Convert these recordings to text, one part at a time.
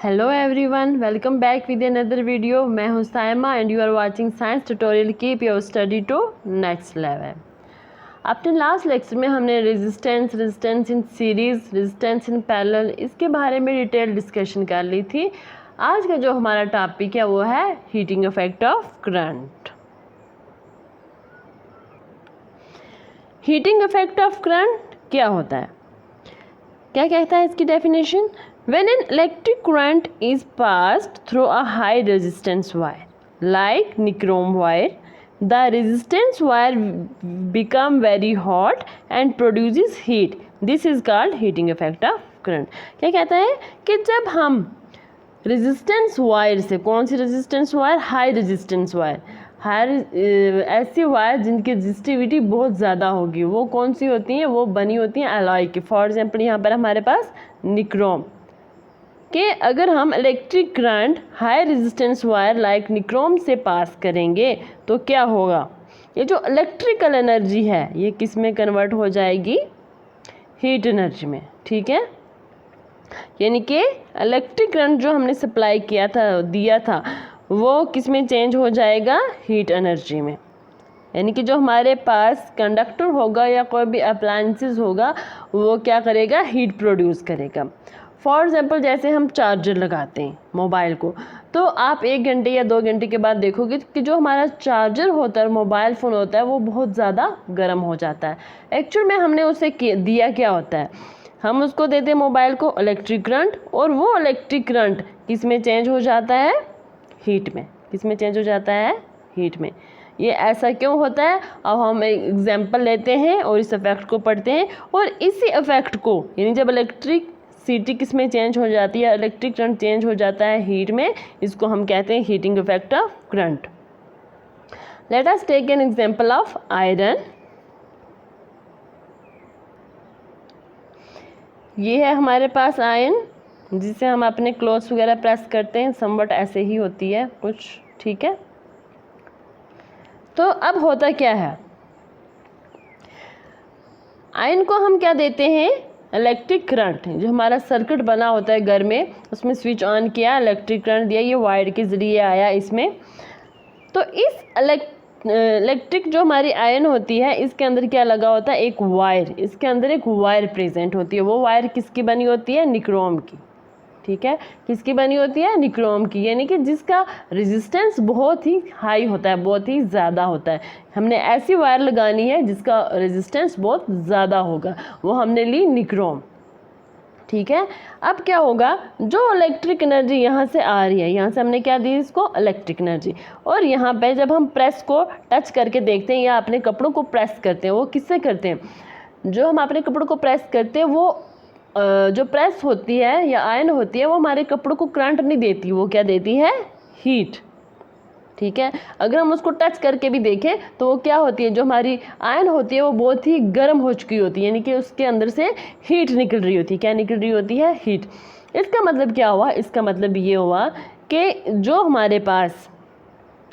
Hello everyone, welcome back with another video. मैं हूं Saima and you are watching science tutorial. Keep your study to next level. अपने last lecture में हमने resistance in series, resistance in parallel, इसके बारे में detail discussion कर ली थी। आज का जो हमारा टॉपिक है वो है heating effect of current. Heating effect of current क्या होता है, क्या कहता है इसकी definition? When an electric current is passed through a high resistance wire, like nichrome wire, the resistance wire become very hot and produces heat. This is called heating effect of current. क्या कहता है कि जब हम resistance wire से, कौन सी resistance wire? High resistance wire, ऐसी वायर जिनकी रेजिस्टिविटी बहुत ज़्यादा होगी, वो कौन सी होती हैं? वो बनी होती हैं अलॉय की। फॉर एग्जांपल यहाँ पर हमारे पास निक्रोम कि अगर हम electric current high resistance wire like nichrome से पास करेंगे तो क्या होगा? ये जो इलेक्ट्रिकल एनर्जी है ये किस में कन्वर्ट हो जाएगी? हीट एनर्जी में। ठीक है, यानी कि इलेक्ट्रिक करंट जो हमने सप्लाई दिया था वो किस में चेंज हो जाएगा? हीट एनर्जी में। यानी कि जो हमारे पास कंडक्टर होगा या कोई भी अप्लायंसेस होगा वो क्या करेगा? हीट प्रोड्यूस करेगा। फॉर एग्जाम्पल जैसे हम चार्जर लगाते हैं मोबाइल को, तो आप 1 घंटे या 2 घंटे के बाद देखोगे कि जो हमारा चार्जर होता है, मोबाइल फ़ोन होता है, वो बहुत ज़्यादा गर्म हो जाता है। एक्चुअल में हमने उसे दिया क्या होता है? हम उसको देते हैं मोबाइल को इलेक्ट्रिक करंट, और वो इलेक्ट्रिक करंट किस में चेंज हो जाता है? हीट में। किस में चेंज हो जाता है? हीट में। ये ऐसा क्यों होता है? अब हम एक एग्जाम्पल लेते हैं और इस इफेक्ट को पढ़ते हैं। और इसी इफेक्ट को, यानी जब इलेक्ट्रिसिटी किस में चेंज हो जाती है? इलेक्ट्रिक करंट चेंज हो जाता है हीट में, इसको हम कहते हैं heating effect of current. Let us take an example of iron. ये है हमारे पास आयरन, जिसे हम अपने क्लोथ्स वगैरह प्रेस करते हैं, समवट ऐसे ही होती है कुछ। ठीक है, तो अब होता क्या है? आयरन को हम क्या देते हैं? Electric current. जो हमारा सर्किट बना होता है घर में, उसमें स्विच ऑन किया, इलेक्ट्रिक करंट दिया, ये वायर के ज़रिए आया इसमें। तो इस इलेक्ट्रिक जो हमारी आयरन होती है, इसके अंदर क्या लगा होता है? एक वायर। इसके अंदर एक वायर प्रेजेंट होती है। वो वायर किसकी बनी होती है? निक्रोम की। ठीक है, किसकी बनी होती है? निक्रोम की, यानी कि जिसका रेजिस्टेंस बहुत ही हाई होता है, बहुत ही ज़्यादा होता है। हमने ऐसी वायर लगानी है जिसका रेजिस्टेंस बहुत ज़्यादा होगा, वो हमने ली निक्रोम। ठीक है, अब क्या होगा? जो इलेक्ट्रिक एनर्जी यहाँ से आ रही है, यहाँ से हमने क्या दी इसको? Electric energy. और यहाँ पे जब हम प्रेस को टच करके देखते हैं या अपने कपड़ों को प्रेस करते हैं, वो किससे करते हैं? जो हम अपने कपड़ों को प्रेस करते हैं, वो जो प्रेस होती है या आयरन होती है, वो हमारे कपड़ों को करंट नहीं देती, वो क्या देती है? हीट। ठीक है, अगर हम उसको टच करके भी देखें तो वो क्या होती है? जो हमारी आयरन होती है वो बहुत ही गर्म हो चुकी होती है, यानी कि उसके अंदर से हीट निकल रही होती है। क्या निकल रही होती है? हीट। इसका मतलब क्या हुआ? इसका मतलब ये हुआ कि जो हमारे पास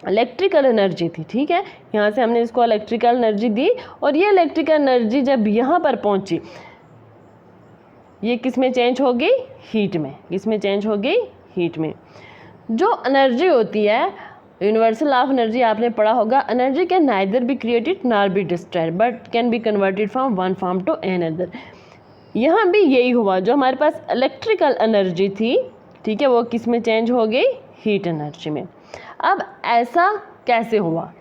इलेक्ट्रिकल एनर्जी थी, ठीक है, यहाँ से हमने इसको इलेक्ट्रिकल एनर्जी दी, और ये इलेक्ट्रिकल एनर्जी जब यहाँ पर पहुँची, ये किस में चेंज हो गई? हीट में। किस में चेंज हो गई? हीट में। जो एनर्जी होती है, यूनिवर्सल लॉ ऑफ एनर्जी आपने पढ़ा होगा, energy can neither be created nor be destroyed but can be converted from one form to another. यहाँ भी यही हुआ, जो हमारे पास इलेक्ट्रिकल एनर्जी थी, ठीक है, वो किस में चेंज हो गई? हीट एनर्जी में। अब ऐसा कैसे हुआ?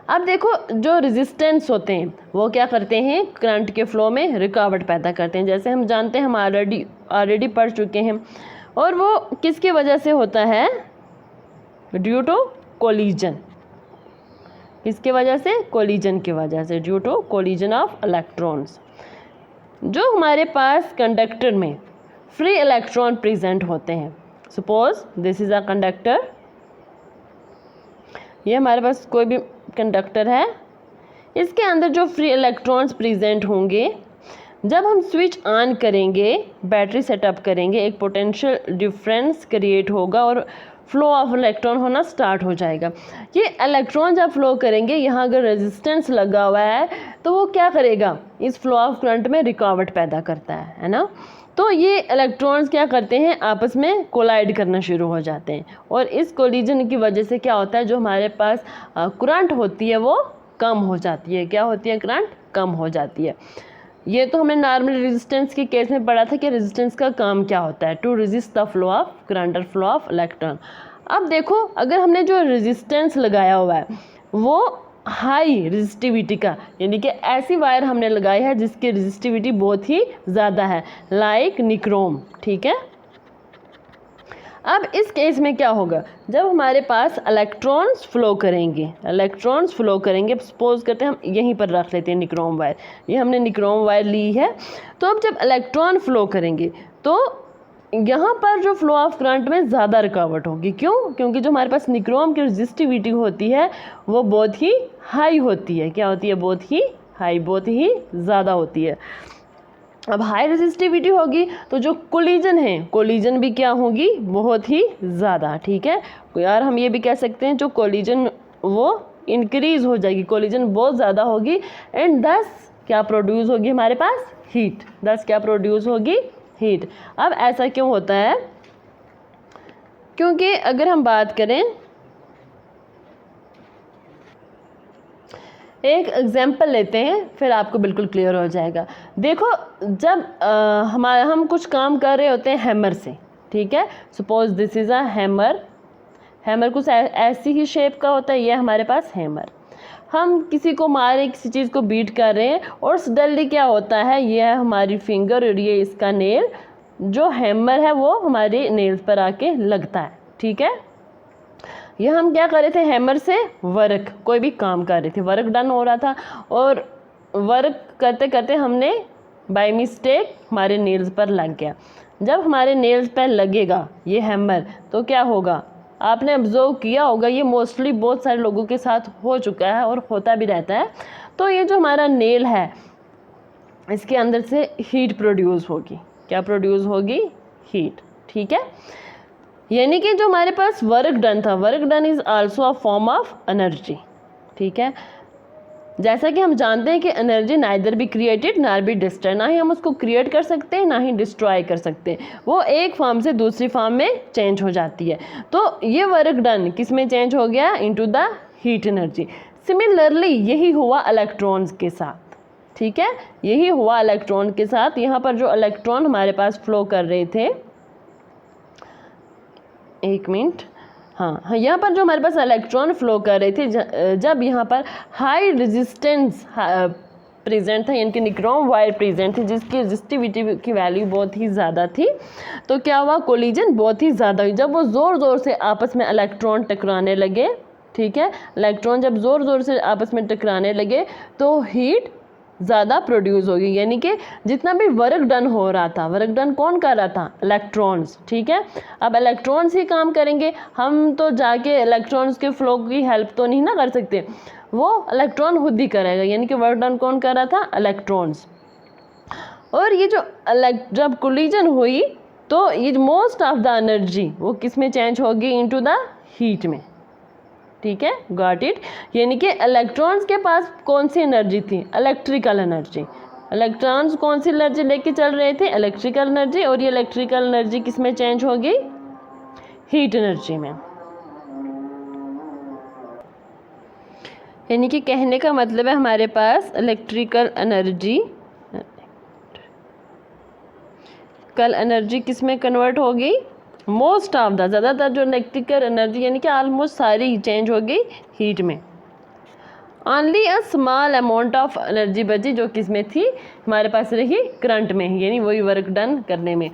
अब देखो, जो रेजिस्टेंस होते हैं वो क्या करते हैं? करंट के फ्लो में रुकावट पैदा करते हैं। जैसे हम जानते हैं, हम ऑलरेडी पढ़ चुके हैं। और वो किसकी वजह से होता है? Due to collision. किसकी वजह से? कोलिजन की वजह से, due to collision of electrons. जो हमारे पास कंडक्टर में फ्री इलेक्ट्रॉन प्रेजेंट होते हैं, suppose this is a conductor, ये हमारे पास कोई भी कंडक्टर है, इसके अंदर जो फ्री इलेक्ट्रॉन्स प्रेजेंट होंगे, जब हम स्विच ऑन करेंगे, बैटरी सेटअप करेंगे, एक पोटेंशियल डिफरेंस क्रिएट होगा और फ्लो ऑफ इलेक्ट्रॉन होना स्टार्ट हो जाएगा। ये इलेक्ट्रॉन जब फ्लो करेंगे, यहाँ अगर रेजिस्टेंस लगा हुआ है तो वो क्या करेगा? इस फ्लो ऑफ करंट में रुकावट पैदा करता है ना। तो ये इलेक्ट्रॉन्स क्या करते हैं, आपस में कोलाइड करना शुरू हो जाते हैं, और इस कोलिजन की वजह से क्या होता है, जो हमारे पास करंट होती है वो कम हो जाती है। क्या होती है, करंट कम हो जाती है। ये तो हमने नॉर्मल रेजिस्टेंस के केस में पढ़ा था कि रेजिस्टेंस का काम क्या होता है, to resist the flow of current और फ्लो ऑफ इलेक्ट्रॉन। अब देखो, अगर हमने जो रेजिस्टेंस लगाया हुआ है वो हाई रेजिस्टिविटी का, यानी कि ऐसी वायर हमने लगाई है जिसकी रेजिस्टिविटी बहुत ही ज़्यादा है, लाइक निक्रोम, ठीक है। अब इस केस में क्या होगा, जब हमारे पास इलेक्ट्रॉन्स फ्लो करेंगे, सपोज करते हैं हम यहीं पर रख लेते हैं निक्रोम वायर, ये हमने निक्रोम वायर ली है। तो अब जब इलेक्ट्रॉन फ्लो करेंगे तो यहाँ पर जो फ्लो ऑफ करंट में ज़्यादा रुकावट होगी। क्यों? क्योंकि जो हमारे पास निक्रोम की रेजिस्टिविटी होती है वो बहुत ही हाई होती है। क्या होती है? बहुत ही हाई, बहुत ही ज़्यादा होती है। अब हाई रेजिस्टिविटी होगी तो जो कोलिजन है, कोलिजन भी क्या होगी, बहुत ही ज़्यादा, ठीक है यार। हम ये भी कह सकते हैं जो कोलिजन वो इंक्रीज़ हो जाएगी, कोलिजन बहुत ज़्यादा होगी, एंड दस क्या प्रोड्यूस होगी हमारे पास, हीट। दस क्या प्रोड्यूस होगी, हीट। अब ऐसा क्यों होता है? क्योंकि अगर हम बात करें, एक एग्जाम्पल लेते हैं फिर आपको बिल्कुल क्लियर हो जाएगा। देखो, जब हम कुछ काम कर रहे होते हैं हैमर से, ठीक है, suppose this is a hammer. Hammer कुछ ऐसी ही शेप का होता है, ये हमारे पास हैमर। हम किसी को मारे, किसी चीज़ को बीट कर रहे हैं, और सडनली क्या होता है, ये है हमारी फिंगर और ये इसका नेल, जो हैमर है वो हमारे नेल्स पर आके लगता है, ठीक है। ये हम क्या कर रहे थे, हैमर से वर्क, कोई भी काम कर रहे थे, वर्क डन हो रहा था, और वर्क करते करते हमने बाय मिस्टेक हमारे नेल्स पर लग गया। जब हमारे नेल्स पर लगेगा ये हैमर तो क्या होगा, आपने ऑब्जर्व किया होगा, ये मोस्टली बहुत सारे लोगों के साथ हो चुका है और होता भी रहता है। तो ये जो हमारा नेल है इसके अंदर से हीट प्रोड्यूस होगी। क्या प्रोड्यूस होगी? हीट, ठीक है। यानी कि जो हमारे पास वर्क डन था, work done is also a form of energy, ठीक है। जैसा कि हम जानते हैं कि एनर्जी नाइदर बी क्रिएटेड नार बी डिस्ट्रॉय, ना ही हम उसको क्रिएट कर सकते हैं ना ही डिस्ट्रॉय कर सकते हैं, वो एक फॉर्म से दूसरी फॉर्म में चेंज हो जाती है। तो ये वर्क डन किस में चेंज हो गया? Into the heat energy. Similarly यही हुआ इलेक्ट्रॉन्स के साथ, ठीक है, यही हुआ इलेक्ट्रॉन के साथ। यहाँ पर जो इलेक्ट्रॉन हमारे पास फ्लो कर रहे थे, एक मिनट, हाँ, यहाँ पर जो हमारे पास इलेक्ट्रॉन फ्लो कर रहे थे, जब यहाँ पर हाई रेजिस्टेंस प्रेजेंट था, यानी कि निक्रोम वायर प्रेजेंट थी जिसकी रेजिस्टिविटी की वैल्यू बहुत ही ज़्यादा थी, तो क्या हुआ, कोलिजन बहुत ही ज़्यादा हुई। जब वो ज़ोर ज़ोर से आपस में इलेक्ट्रॉन टकराने लगे, ठीक है, इलेक्ट्रॉन जब ज़ोर ज़ोर से आपस में टकराने लगे तो हीट ज़्यादा प्रोड्यूस होगी। यानी कि जितना भी वर्क डन हो रहा था, वर्क डन कौन कर रहा था? इलेक्ट्रॉन्स, ठीक है। अब इलेक्ट्रॉन्स ही काम करेंगे, हम तो जाके इलेक्ट्रॉन्स के फ्लो की हेल्प तो नहीं ना कर सकते, वो इलेक्ट्रॉन खुद ही करेगा। यानी कि वर्क डन कौन कर रहा था? इलेक्ट्रॉन्स। और ये जो जब कोलिजन हुई तो ये मोस्ट ऑफ द एनर्जी वो किस में चेंज होगी? इनटू द हीट में, ठीक है, गॉट इट। यानी कि इलेक्ट्रॉन्स के पास कौन सी एनर्जी थी? Electrical energy. इलेक्ट्रॉन्स कौन सी एनर्जी लेके चल रहे थे? Electrical energy. और ये इलेक्ट्रिकल एनर्जी किस में चेंज होगी? हीट एनर्जी में। यानी कि कहने का मतलब है हमारे पास इलेक्ट्रिकल एनर्जी, कल एनर्जी किस में कन्वर्ट होगी? मोस्ट ऑफ द, ज़्यादातर जो इलेक्ट्रिकल एनर्जी यानी कि ऑलमोस्ट सारी चेंज होगी हीट में। Only a small amount of energy बची जो किस में थी? हमारे पास रही करंट में, यानी वही वर्क डन करने में।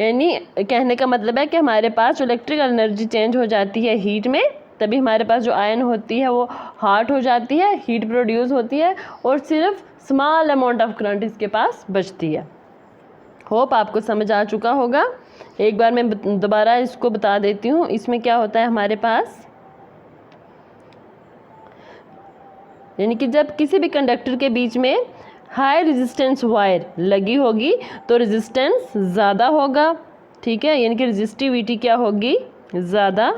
यानी कहने का मतलब है कि हमारे पास जो इलेक्ट्रिकल एनर्जी चेंज हो जाती है हीट में, तभी हमारे पास जो आयन होती है वो हॉट हो जाती है, हीट प्रोड्यूस होती है, और सिर्फ स्मॉल अमाउंट ऑफ करंट इसके पास बचती है। होप आपको समझ आ चुका होगा। एक बार मैं दोबारा इसको बता देती हूँ। इसमें क्या होता है हमारे पास, यानी कि जब किसी भी कंडक्टर के बीच में हाई रेजिस्टेंस वायर लगी होगी तो रेजिस्टेंस ज़्यादा होगा, ठीक है, यानी कि रेजिस्टिविटी क्या होगी? ज़्यादा।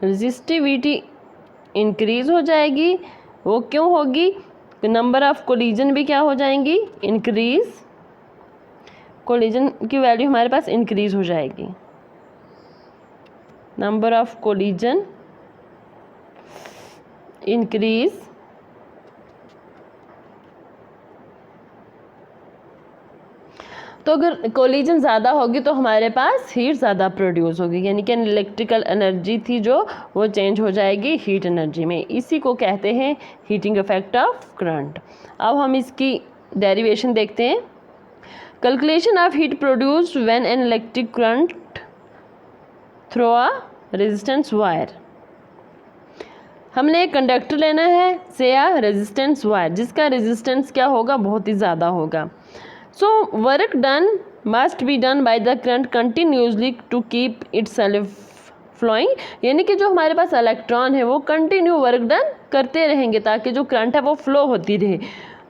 रेजिस्टिविटी इंक्रीज हो जाएगी। वो क्यों होगी? नंबर ऑफ कोलिजन भी क्या हो जाएंगी, इंक्रीज, कोलिजन की वैल्यू हमारे पास इंक्रीज हो जाएगी, नंबर ऑफ कोलिजन इंक्रीज, तो अगर कोलिजन ज़्यादा होगी तो हमारे पास हीट ज़्यादा प्रोड्यूस होगी, यानी कि इलेक्ट्रिकल एनर्जी थी जो वो चेंज हो जाएगी हीट एनर्जी में। इसी को कहते हैं हीटिंग इफेक्ट ऑफ करंट। अब हम इसकी डेरिवेशन देखते हैं। Calculation of heat produced when an electric current through a resistance wire. हमने एक कंडक्टर लेना है से या रेजिस्टेंस वायर जिसका रेजिस्टेंस क्या होगा, बहुत ही ज़्यादा होगा। So work done must be done by the current continuously to keep itself flowing, यानी कि जो हमारे पास इलेक्ट्रॉन है वो कंटिन्यू वर्क डन करते रहेंगे ताकि जो करंट है वो फ्लो होती रहे।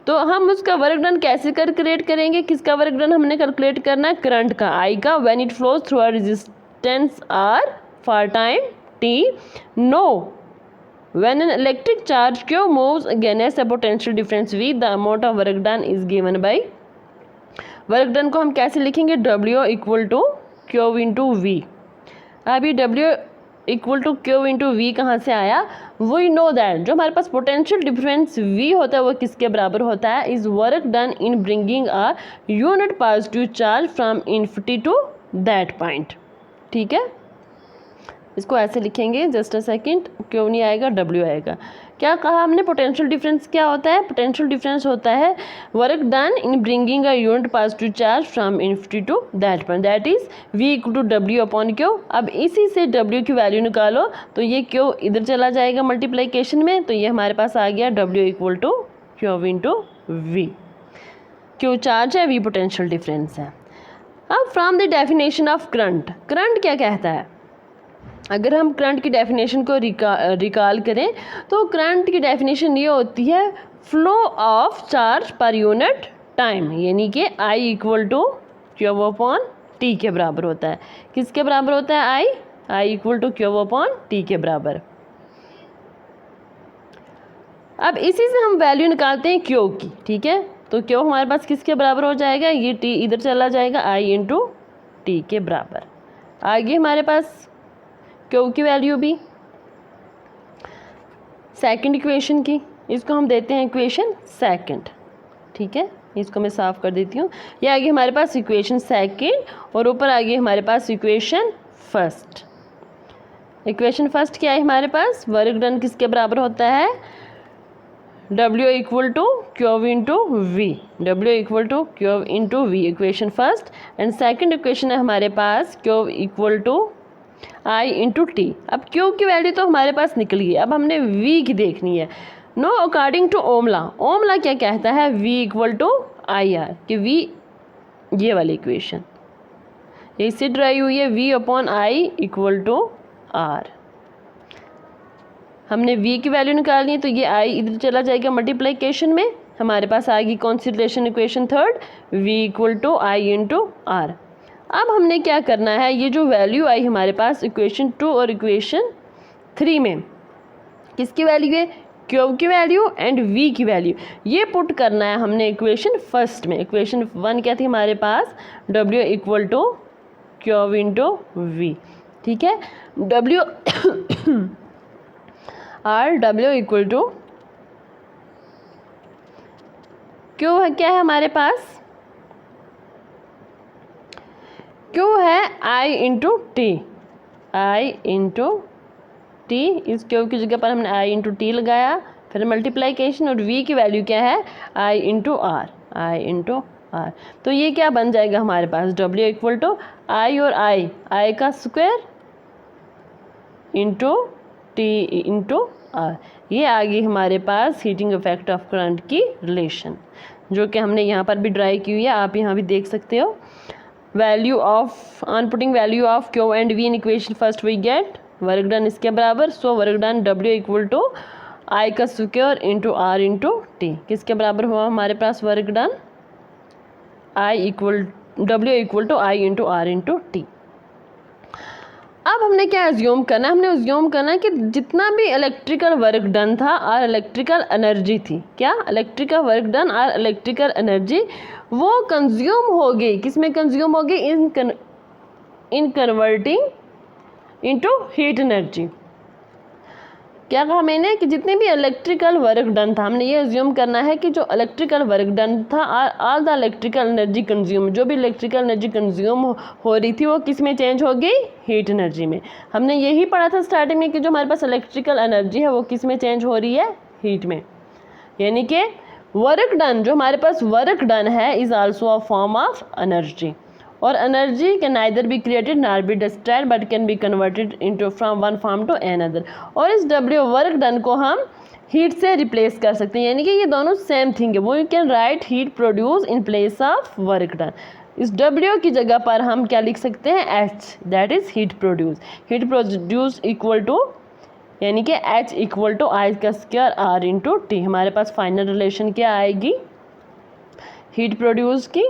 तो हम उसका वर्क डन कैसे कैलकुलेट करेंगे, किसका वर्क डन हमने कैलकुलेट करना है, करंट का, आई का, when it flows through a resistance R for time T. No when an electric charge Q moves against a potential difference V, the amount of work done is given by, work done को हम कैसे लिखेंगे, W equal to Q into V. अब ये W equal to Q into V कहाँ से आया, we know that जो हमारे पास पोटेंशियल डिफरेंस V होता है वो किसके बराबर होता है, is work done in bringing a unit positive charge from infinity to that point. ठीक है, इसको ऐसे लिखेंगे, जस्ट अ सेकेंड, क्यों नहीं आएगा, W आएगा। क्या कहा हमने, पोटेंशियल डिफरेंस क्या होता है, पोटेंशियल डिफरेंस होता है work done in bringing a unit positive charge from infinity to that point, that is V equal to W upon Q. अब इसी से W की वैल्यू निकालो तो ये क्यू इधर चला जाएगा मल्टीप्लिकेशन में, तो ये हमारे पास आ गया W equal to Q into V. Q charge है, V पोटेंशियल डिफरेंस है। अब from the definition of current, current क्या कहता है, अगर हम करंट की डेफिनेशन को रिकॉल करें तो करंट की डेफिनेशन ये होती है flow of charge per unit time, यानी कि I equal to Q upon T के बराबर होता है। किसके बराबर होता है, I equal to Q upon T के बराबर। अब इसी से हम वैल्यू निकालते हैं क्यू की। ठीक है, तो क्यू हमारे पास किसके बराबर हो जाएगा, ये टी इधर चला जाएगा, I इंटू टी के बराबर। आगे हमारे पास क्यू की वैल्यू भी सेकंड इक्वेशन की, इसको हम देते हैं इक्वेशन सेकंड। ठीक है, इसको मैं साफ कर देती हूँ। ये आगे हमारे पास इक्वेशन सेकंड और ऊपर आगे हमारे पास इक्वेशन फर्स्ट। इक्वेशन फर्स्ट क्या है हमारे पास, वर्क डन किसके बराबर होता है, W equal to Q into V, W equal to Q into V, equation first. And second equation है हमारे पास Q equal to I into T. अब Q की वैल्यू तो हमारे पास निकल गई, अब हमने V की देखनी है। No according to Ohm's law, Ohm's law क्या कहता है, V equal to I R, कि V ये वाली इक्वेशन ये इससे ड्राइव हुई है, V upon I equal to R. हमने V की वैल्यू निकालनी है तो ये I इधर चला जाएगा मल्टीप्लिकेशन में, हमारे पास आएगी कौन सी relation, equation third, V equal to I into R. अब हमने क्या करना है, ये जो वैल्यू आई हमारे पास इक्वेशन 2 और इक्वेशन 3 में, किसकी वैल्यू है, क्यू की वैल्यू एंड V की वैल्यू, ये पुट करना है हमने इक्वेशन फर्स्ट में। इक्वेशन 1 क्या थी हमारे पास, W equal to Q into V. ठीक है, W W equal to Q है, क्या है हमारे पास, क्यू है I into T, I into T, इस क्यू की जगह पर हमने I इंटू टी लगाया, फिर मल्टीप्लाइकेशन, और V की वैल्यू क्या है, I into R, I into R. तो ये क्या बन जाएगा हमारे पास, W इक्वल टू I और I का square into T into R. ये आ गई हमारे पास हीटिंग इफेक्ट ऑफ करंट की रिलेशन, जो कि हमने यहाँ पर भी ड्राई की हुई है, आप यहाँ भी देख सकते हो। Value of, on putting value of Q and V in equation first V get work done इसके बराबर, so work done W equal to I का square into R into T. किसके बराबर हुआ हमारे पास work done, W equal to I into R into T. अब हमने क्या एज्यूम करना है, हमने एज्यूम करना है कि जितना भी इलेक्ट्रिकल वर्क डन था और इलेक्ट्रिकल एनर्जी थी, क्या इलेक्ट्रिकल वर्क डन और इलेक्ट्रिकल एनर्जी वो कंज्यूम हो गई, किस में कंज्यूम हो गई, इन कन्वर्टिंग इनटू हीट एनर्जी। क्या कहा मैंने कि जितने भी इलेक्ट्रिकल वर्क डन था, हमने ये एज्यूम करना है कि जो इलेक्ट्रिकल वर्क डन था all the electrical energy consume, जो भी इलेक्ट्रिकल एनर्जी कंज्यूम हो रही थी वो किस में चेंज हो गई, हीट एनर्जी में। हमने यही पढ़ा था स्टार्टिंग में कि जो हमारे पास इलेक्ट्रिकल एनर्जी है वो किस में चेंज हो रही है, हीट में। यानी कि वर्क डन, जो हमारे पास वर्क डन है is also a form of energy, और energy can neither be created nor be destroyed but can be converted into from one form to another. और इस डब्ल्यू वर्क डन को हम heat से रिप्लेस कर सकते हैं, यानी कि ये दोनों सेम थिंग है। वो you can write heat produce in place of work done. इस डब्ल्यू की जगह पर हम क्या लिख सकते हैं, H, that is heat produce. Heat produce equal to, यानी कि एच इक्वल टू आई का स्क्वायर आर इंटू टी। हमारे पास फाइनल रिलेशन क्या आएगी हीट प्रोड्यूस की,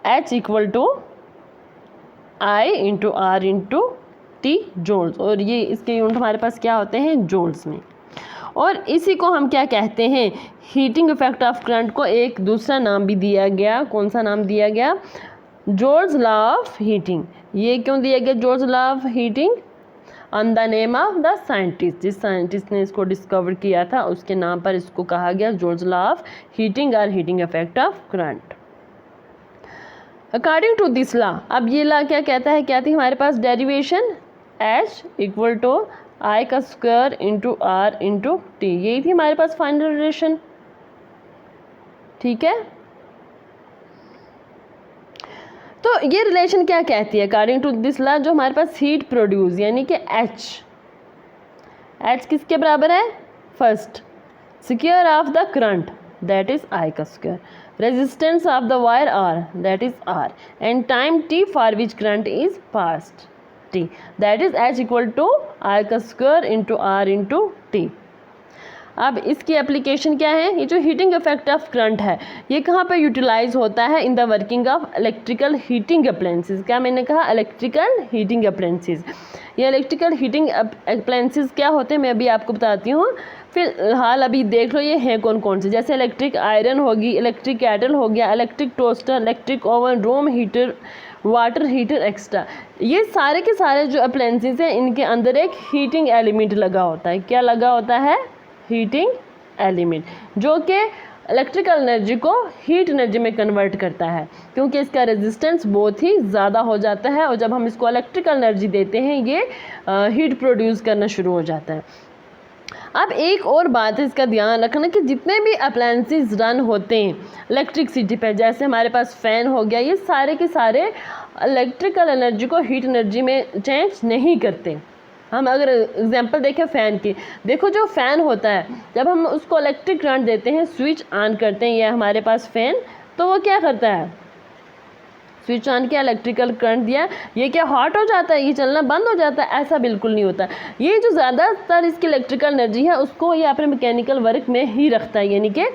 H equal to I into R into T joules, और ये इसके यूनिट हमारे पास क्या होते हैं, जूल्स में। और इसी को हम क्या कहते हैं, हीटिंग इफेक्ट ऑफ करंट को एक दूसरा नाम भी दिया गया। कौन सा नाम दिया गया, जूल्स लॉ ऑफ हीटिंग। ये क्यों दिया गया Joule's law of heating, on the name of the scientist, जिस साइंटिस्ट ने इसको डिस्कवर किया था उसके नाम पर इसको कहा गया जूल्स लॉ ऑफ हीटिंग और heating effect of current. According to this law, अब ये लॉ क्या कहता है, क्या थी हमारे पास derivation, H equal to I का square into R into T, यही थी हमारे पास फाइनल रिलेशन। ठीक है, तो ये रिलेशन क्या कहती है अकॉर्डिंग टू दिस लॉ, जो हमारे पास हीट प्रोड्यूस यानी कि एच किसके बराबर है, first square of the current that is I का square, resistance of the wire R that is R, and time t for which current is passed t, that is H equal to I का square into R into t। अब इसकी application क्या है, ये जो heating effect of current है ये कहाँ पर यूटिलाइज होता है, in the working of electrical heating appliances. क्या मैंने कहा, इलेक्ट्रिकल हीटिंग अप्लायंसेस। ये इलेक्ट्रिकल हीटिंग अप्लायंसेस क्या होते हैं मैं अभी आपको बताती हूँ। फिलहाल अभी देख लो ये हैं कौन कौन से, जैसे इलेक्ट्रिक आयरन होगी, इलेक्ट्रिक कैटल हो गया, electric toaster, electric oven, room heater, water heater extra. ये सारे के सारे जो अप्लायंसेस हैं इनके अंदर एक हीटिंग एलिमेंट लगा होता है। क्या लगा होता है, हीटिंग एलिमेंट, जो कि इलेक्ट्रिकल एनर्जी को हीट एनर्जी में कन्वर्ट करता है, क्योंकि इसका रेजिस्टेंस बहुत ही ज़्यादा हो जाता है, और जब हम इसको इलेक्ट्रिकल एनर्जी देते हैं ये हीट प्रोड्यूस करना शुरू हो जाता है। अब एक और बात है, इसका ध्यान रखना कि जितने भी अप्लायंसेस रन होते हैं इलेक्ट्रिसिटी पे, जैसे हमारे पास फ़ैन हो गया, ये सारे के सारे इलेक्ट्रिकल एनर्जी को हीट एनर्जी में चेंज नहीं करते। हम अगर एग्जांपल देखें फ़ैन की, देखो जो फ़ैन होता है जब हम उसको इलेक्ट्रिक करंट देते हैं, स्विच ऑन करते हैं, ये हमारे पास फ़ैन, तो वो क्या करता है, स्विच ऑन किया, इलेक्ट्रिकल करंट दिया, ये क्या हॉट हो जाता है, ये चलना बंद हो जाता है, ऐसा बिल्कुल नहीं होता। ये जो ज़्यादातर इसकी इलेक्ट्रिकल एनर्जी है उसको ये अपने मैकेनिकल वर्क में ही रखता है, यानी कि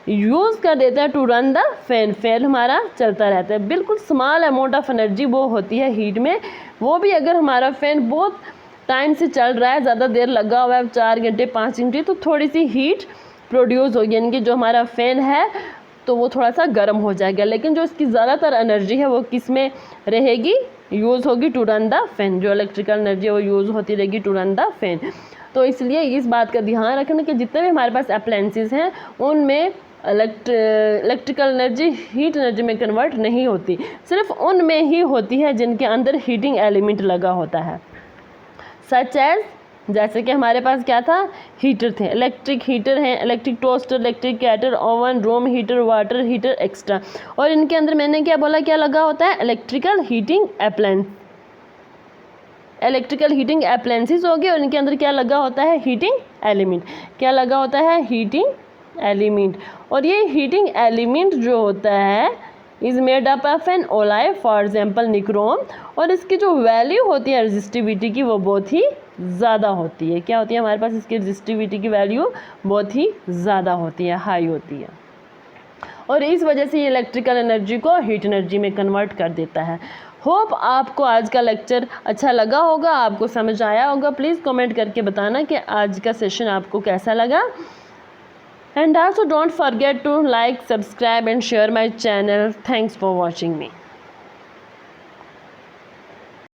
यूज़ कर देता है to run the fan. Fan हमारा चलता रहता है, बिल्कुल स्मॉल अमाउंट ऑफ एनर्जी वो होती है हीट में, वो भी अगर हमारा फ़ैन बहुत टाइम से चल रहा है, ज़्यादा देर लगा हुआ है, 4 घंटे 5 घंटे, तो थोड़ी सी हीट प्रोड्यूस होगी, यानी कि जो हमारा फ़ैन है तो वो थोड़ा सा गर्म हो जाएगा। लेकिन जो इसकी ज़्यादातर एनर्जी है वो किस में रहेगी, यूज़ होगी टू रन द फैन। जो इलेक्ट्रिकल एनर्जी है वो यूज़ होती रहेगी टू रन द फैन। तो इसलिए इस बात का ध्यान रखना कि जितने भी हमारे पास अप्लायंसेस हैं उनमें इलेक्ट्रिकल एनर्जी हीट एनर्जी में कन्वर्ट नहीं होती, सिर्फ उनमें ही होती है जिनके अंदर हीटिंग एलिमेंट लगा होता है। सच एज, जैसे कि हमारे पास क्या था, हीटर थे, इलेक्ट्रिक हीटर हैं, electric toaster, electric cattle, oven, room heater, water heater extra. और इनके अंदर मैंने क्या बोला, क्या लगा होता है, electrical heating appliance, electrical heating appliances हो गए, और इनके अंदर क्या लगा होता है, हीटिंग एलिमेंट। क्या लगा होता है, हीटिंग एलिमेंट। और ये हीटिंग एलिमेंट जो होता है is made up of an alloy, for example nichrome, और इसकी जो वैल्यू होती है रेजिस्टिविटी की वो बहुत ही ज़्यादा होती है। क्या होती है हमारे पास, इसकी रेजिस्टिविटी की वैल्यू बहुत ही ज़्यादा होती है, हाई होती है, और इस वजह से ये इलेक्ट्रिकल एनर्जी को हीट एनर्जी में कन्वर्ट कर देता है। होप आपको आज का लेक्चर अच्छा लगा होगा, आपको समझ आया होगा। प्लीज़ कमेंट करके बताना कि आज का सेशन आपको कैसा लगा। And also don't forget to like, subscribe and share my channel. Thanks for watching me.